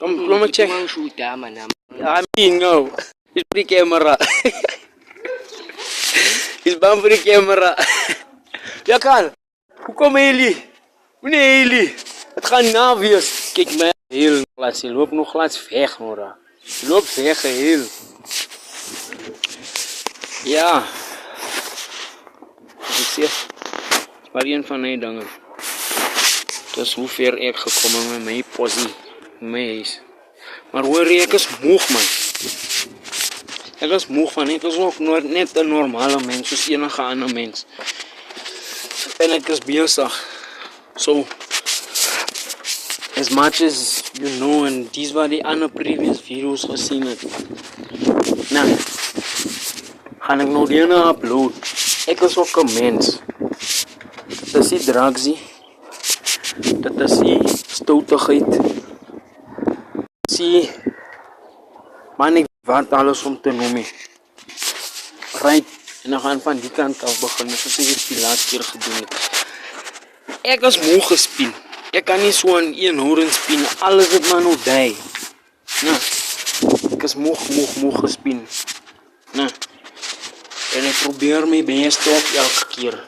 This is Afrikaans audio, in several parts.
Kom check. Mang shoot man. I mean, no. It's for the camera. It's bang voor de camera. Ja, kan. Hoe komen jullie? Meneer jullie? Het gaat na wees. Kijk mij. Heel glad. Je loopt nog glad weg, Nora. Je loopt weg, heel. Ja. Wat ik zeg. Maar een van die dingen. Dus hoe ver ik gekomen met mijn posie. Mijn huis. Maar hoor je, ek is moeg, man. Ek is moeg van, ek is ook net een normale mens, soos enige ander mens. En ek is bezig. So, as much as you know, en these waren die andere previous videos gezien het. Nou, gaan ek nou die ene upload. Ek is ook een mens. Dit is die drugsie. Dit is die stoutigheid. Zie, man, ik wat alles om te noemen. Right, en dan gaan van die kant af beginnen, zoals ik het die laatste keer gedaan heb. Ik was moe gespien. Ik kan niet zo aan één horen spinnen, alles het maar nog die. Nou, ik was moe gespien. Nou, en ik probeer mijn best op elke keer.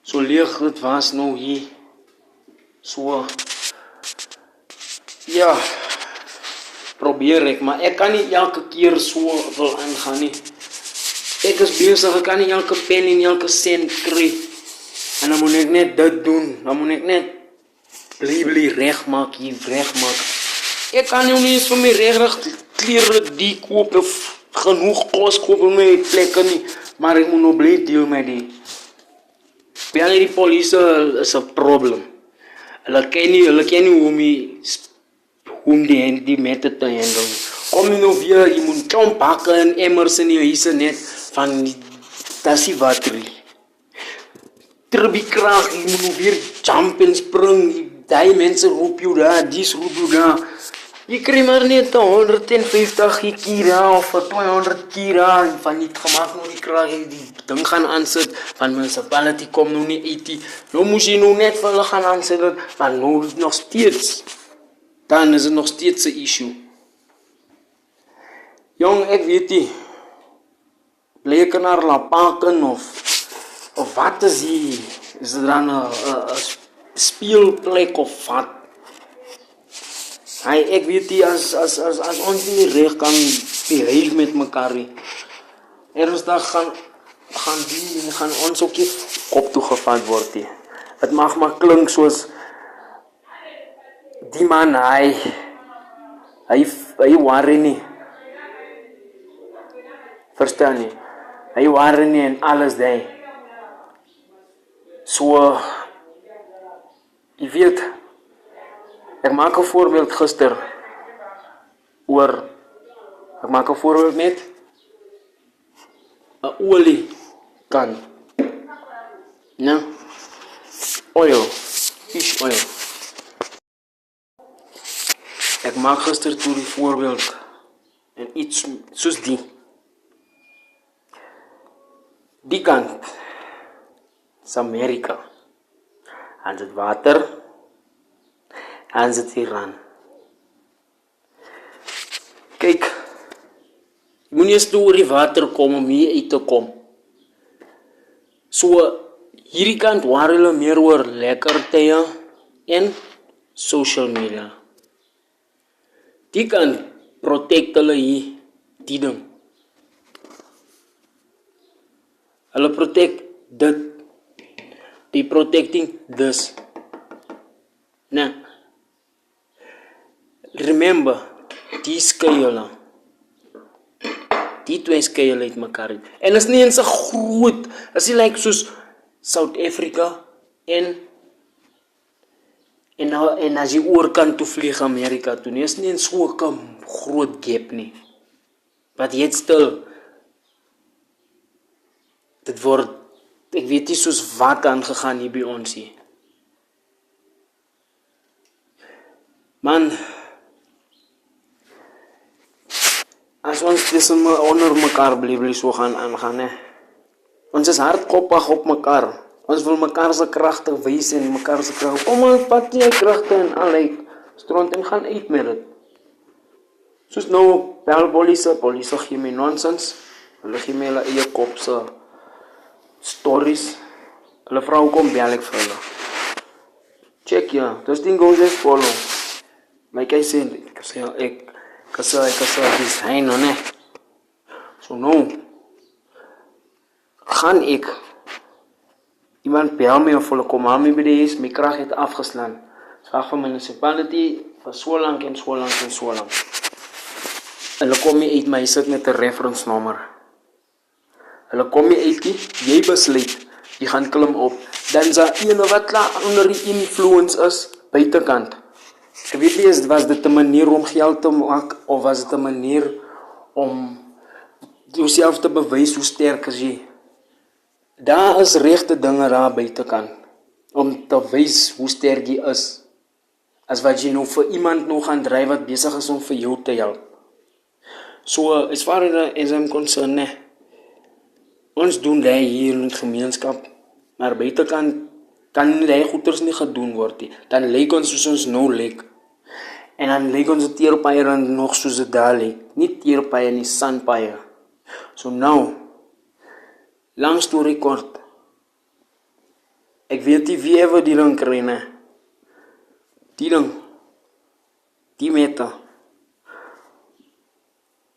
Zo leeg het was nou hier. Zo. Ja, probeer ik, maar ik kan niet elke keer zo wil aangaan. Nie. Ik is bezig, ik kan niet elke pen en elke cent krijgen. En dan moet ik net dit doen, dan moet ik net bly recht maken, hier recht maken. Ik kan nu niet eens voor mij recht kleren die kopen of genoeg kost kopen met plekken niet. Maar ik moet nog blij deal met die. Bij die politie is een probleem. Hulle ken nie hoe die method te handle. Kom je nou weer, je moet kom pakken en emmers in je huise net van die tassie water. Terbikraag, je moet nou weer jump en spring. Die mensen roep je daar, die roep je daar. Je krijgt maar net 150 kira of 200 kira van die gemaakt nou die kraag die ding gaan aansit van municipality kom nou nie uit die. Nou moest je nou net vir hulle gaan aansit, maar nou nog steeds. Dan is het nog steeds een issue. Jong, ik weet niet. Bleken naar Lapaken of wat is die? Is er dan een speelplek of wat? Hey, ik weet niet, als ons niet recht kan behave met elkaar. Ernstig gaan ons ook je kop toegevat worden. Het mag maar klinken zoals die man, hij waren niet. Verstaan je? Hij waren niet en alles die. Zo, je weet, ik maak een voorbeeld gisteren. Ik maak een voorbeeld met een oliekan. Ja? Oil, fish oil. Ik maak gisteren toe die voorbeeld en iets zoals die. Die kant is Amerika. Aan het water, aan het Iran. Kijk, je moet niet eens door die water komen om hier uit te komen. So, hierdie kant waar hulle meer oor lekkertye en social media. Die kan protect hulle hier, die ding. Hulle protect dit. Die protecting this. Nou, remember, die skei hulle. Die twee skei hulle uit mekaar. En is nie eens 'n groot, is nie like soos South Africa en as jy oor kan toe vlieg Amerika toe, nie is nie in so 'n groot gap nie. But yet still, dit word, ek weet nie soos wat aangegaan hier by ons hier. Man, as ons tussen onder mekaar bly so gaan aangaan, hè. Ons is hardkoppig op mekaar. Ons wil mekaar se kragte wys en mekaar se krag. Kom ons pat die kragte en al stront en gaan uit met dit. Soos nou, bel polisie gee my nonsens, hulle gee my hulle eie kopse stories, hulle vrou kom bel ek vir hulle. Check ja, this thing goes as follow. Like I said, ek design, ne? So nou, gaan ek, iemand bel my of hulle kom aan my by die huis, my krag het afgeslaan. Vraag van municipality, vir so lang en so lang en so lang. Hulle kom nie uit, maar jy sit met 'n reference nommer. Hulle kom nie uit nie, jy besluit, jy gaan klim op. Dan is daar ene wat klaar onder die influence is, buitekant. Ek weet nie, was dit 'n manier om geld te maak, of was dit 'n manier om jouself te bewys hoe sterk is jy. Daar is regte dinge daar buitekant, om te wys hoe sterk jy is, as wat jy nou vir iemand nog gaan dryf wat besig is om vir jou te help. So, as far as I'm concerned, ne, ons doen dit hier in die gemeenskap, maar buitekant kan die goeders nie gedoen word nie. Dan lyk ons soos ons nou lyk. En dan lyk ons teerpaaie dan nog soos dit daar lyk. Nie teerpaaie nie, sandpaaie. So nou, lang story kort. Ek weet nie wie ever die ding kry, ne. Die ding, die meta,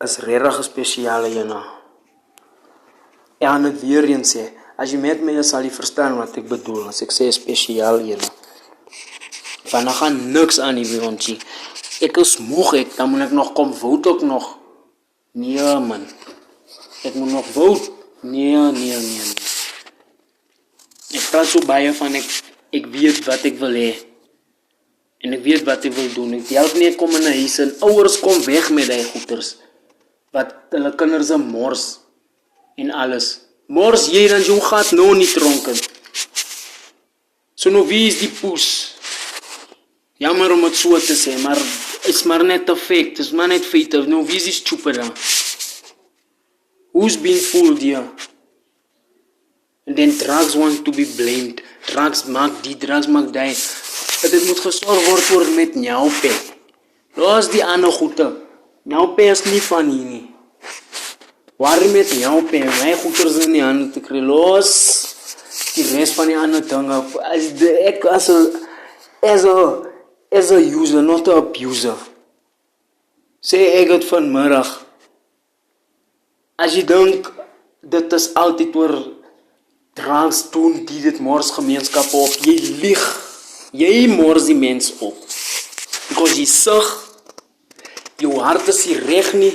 is regtig spesiale ene. Ja, en het weer eens sê, as jy met my is, sal jy verstaan wat ek bedoel, as ek sê spesiaal ene. Van daar gaan niks aan die wereldjie. Ek is moeg ek, dan moet ek nog kom vote ook nog. Nee man, ek moet nog vote. Nee. Ek praat so baie van ek weet wat ek wil hê. En ek weet wat ek wil doen. Ek help nie, ek kom in 'n huis en ouers kom weg met die goeders. Wat hulle kinders mors en alles. Mors jy dan jou gaat nou nie tronken. So nou wie is die poes? Jammer om het so te sê, maar is maar net een feit, is maar net feit. Nou wie is die stupid dan? Who's been fooled here? And then drugs want to be blamed. Drugs maak die, drugs maak die. Dit moet gesorg word met njaupe. Los die ander goede. Njaupe is nie van hier nie. Waarom met njaupe? My goeders in die handen te kry. Los die rest van die ander dinge. Ek as a user, not a abuser. Sê ek het vanmiddag. As jy dink, dit is altyd oor drugs doen die dit mors gemeenskap op. Jy lieg. Jy mors die mens op. Because jy sug, jou hart is nie reg nie,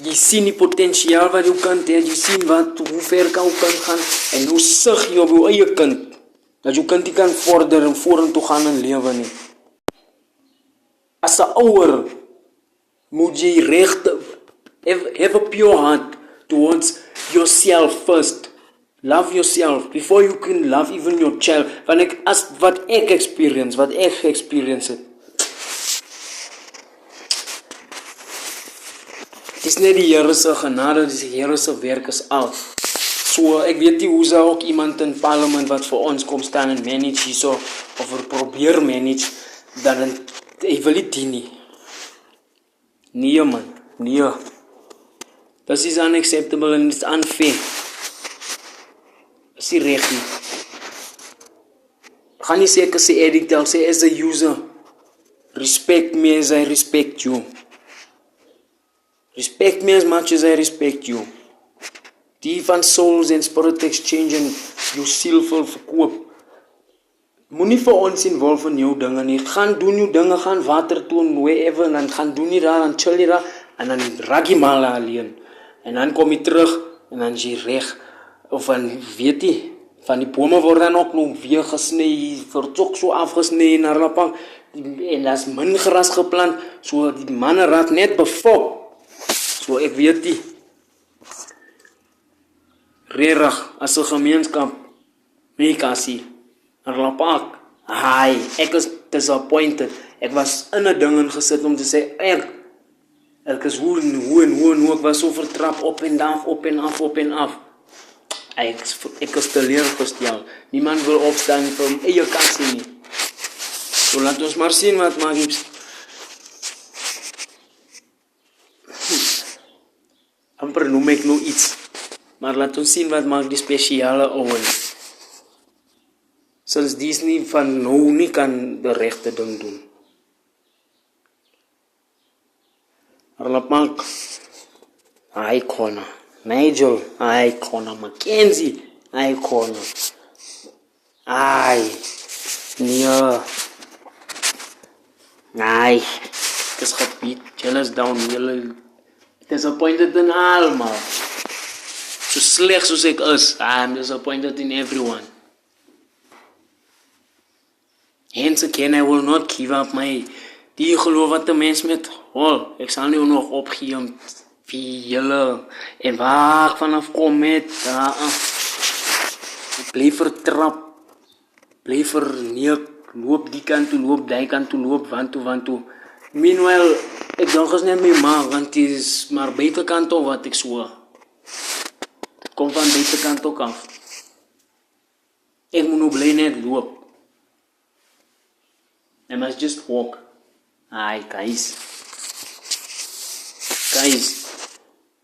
jy sien die potentiaal wat jou kind het, jy sien hoe ver kan jou kind gaan, en nou sug jy op jou eie kind, dat jou kind nie kan vorder en vorentoe gaan in lewe nie. As 'n ouer, moet jy recht, have a pure heart towards yourself first. Love yourself before you can love even your child. Want wat ek experience het. Het is net die Here se genade, die Here se werk is al. So ek weet nie hoe sou ook iemand in parlement wat vir ons kom staan en manage hierso, of probeer manage, dan hy wil nie dien nie. Nee man, nee. This is unacceptable and it's unfair. Is nie reg nie. Gaan nie sê ek is 'n addict, I'll say as a user. Respect me as I respect you. Respect me as much as I respect you. Die van souls and spirit exchange en jou siel wil verkoop. Moenie vir ons involve in jou dinge nie. Gaan doen jou dinge, gaan water toe en wherever, en dan gaan doen jy daar, dan chill jy daar, en dan raak jy mal alleen. En dan kom jy terug, en dan is jy reg. Of van, weet jy, van die bome word dan ook nog weer gesnee, word ook so afgesnee naar Lapang, en daar is min gras geplant, so die manne raak net befok. So ek weet nie, regtig, as 'n gemeenskap, my kassie, naar Lapang, ek is disappointed, ek was in 'n ding ingesit om te sê, ek is hoe, ek was so vertrap, op en af, Ek is teleurgestel. Niemand wil opstaan vir my eie kassie nie. So laat ons maar sien wat maak. net nou iets. Maar laat ons sien wat maak die spesiale ouens. Sinds Disney van nou nie kan die regte ding doen. Maar laat maak Icona, Nigel, Icona, Mackenzie, Icona. Ai, nee. Nee, het is gebied, jealous down, julle disappointed in almal. So sleg soos ek is, I'm disappointed in everyone. Hence again, I will not give up my, die geloof wat die mens met, ek sal nie nog opgee om vir julle, en waar ek vanaf kom met, ek bly vertrap, bly verneek, loop die kant toe, loop die kant toe, loop want toe. Meanwhile, ek dink is net my ma, want het is maar buitekant of wat ek so. Het kom van buitekant ook af. Ek moet nou bly net loop. I must just walk. Aye, guys,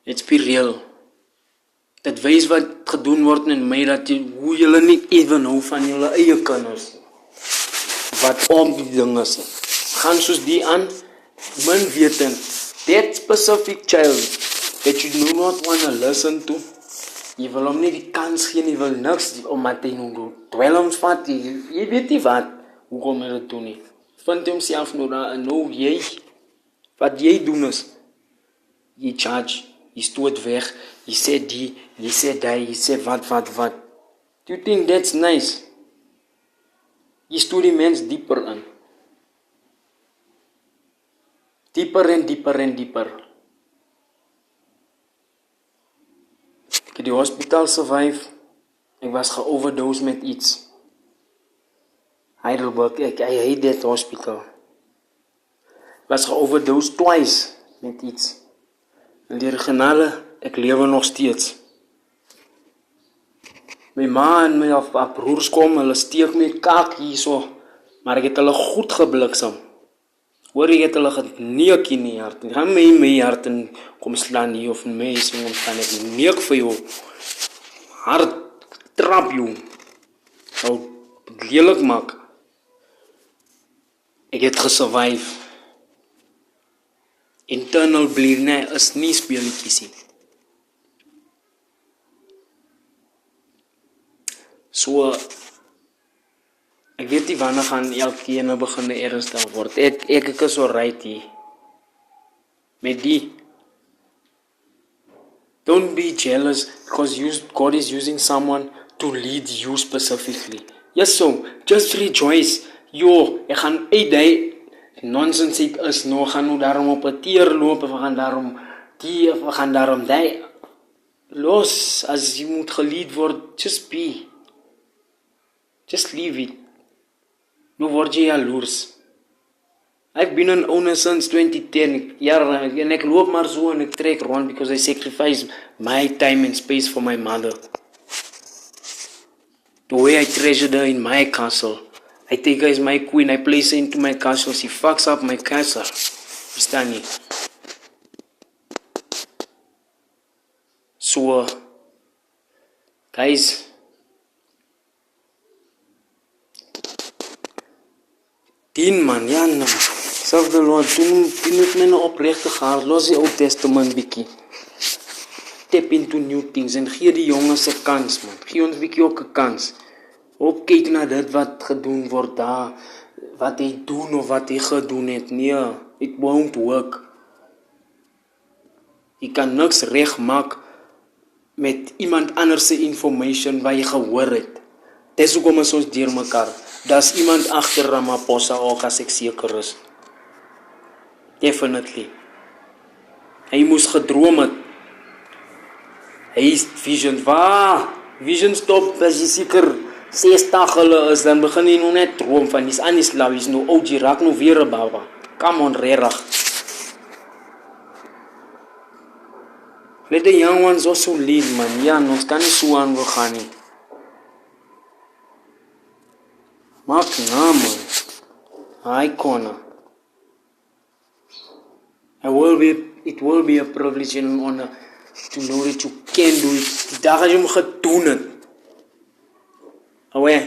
let's be real. Dit wys wat gedoen word in my, dat hoe julle nie even hou van julle eie kinders. Wat op die ding is. Gaan soos die aan, min weten, that specific child, that you do not want to listen to, jy wil hom nie die kans gee, jy wil niks, omdat hy nou dwelms vat, jy weet nie wat, hoekom hy dit doen nie. Vind homself nou daar, en nou jy, wat jy doen is, jy charge, jy stoot weg, jy sê die, jy sê die, jy sê wat. Do you think that's nice? Jy stoot die mens dieper in. Dieper en dieper. Ek het die hospitaal survive. Ek was geoverdose met iets. Heidelberg, I hate that hospital. Ek was geoverdose twice met iets. En die originale, ek lewe nog steeds. My ma en my broers kom, hulle steek my kak hierso, maar ek het hulle goed gebliksem. Hoor, ek het hulle geneek in die hart. Gaan my hart en kom slaan hier, of my sing omstaan, ek neek vir jou. Hart, trap jou. Sal lelik maak. Ek het gesurvive. Internal bleeding is nie speletjies nie. So, ek weet nie wanneer gaan elke ene begin ernstig word. Ek is so right hier. Met die. Don't be jealous because God is using someone to lead you specifically. Yes, so, just rejoice. Yo, ek gaan nonsense ek is, nou gaan nou daarom op 'n teer loop, of we gaan daarom die, of we gaan daarom die. Los, as jy moet geleid word, just be. Just leave it. Nou word jy jaloers. I've been an owner since 2010. Ja, en ek loop maar so en ek trek rond because I sacrifice my time and space for my mother. The way I treasure her in my castle. I take her as my queen. I place her into my castle. She fucks up my castle. Verstaan jy? So, guys, dien man, ja nou. Serve the Lord. Doen met my nou oprechte gaar. Los die Oud Testament bietjie. Step into new things en gee die jongens 'n kans, man. Gee ons bietjie ook 'n kans. Op kyk na dit wat gedoen word daar, wat hy doen of wat hy gedoen het. Nee, it won't work. Jy kan niks reg maak met iemand anders se information wat jy gehoor het. Dis hoekom ons deur mekaar. Daar's iemand agter Ramaphosa ook, as ek seker is. Definitely. Hy moes gedroom het. Hy is vision. Vision stop, as jy seker 60 hulle is, dan begin jy nou net droom van, is Anislaw, is nou oud, jy raak nou weer 'n baba. Come on, rerig. Let the young ones also lead, man. Ja, ons kan nie so aan wil gaan nie. Maak na, man. Icona. It will be a privilege and an honor To know that you can do it. Die as jy hom gedoen het. Away.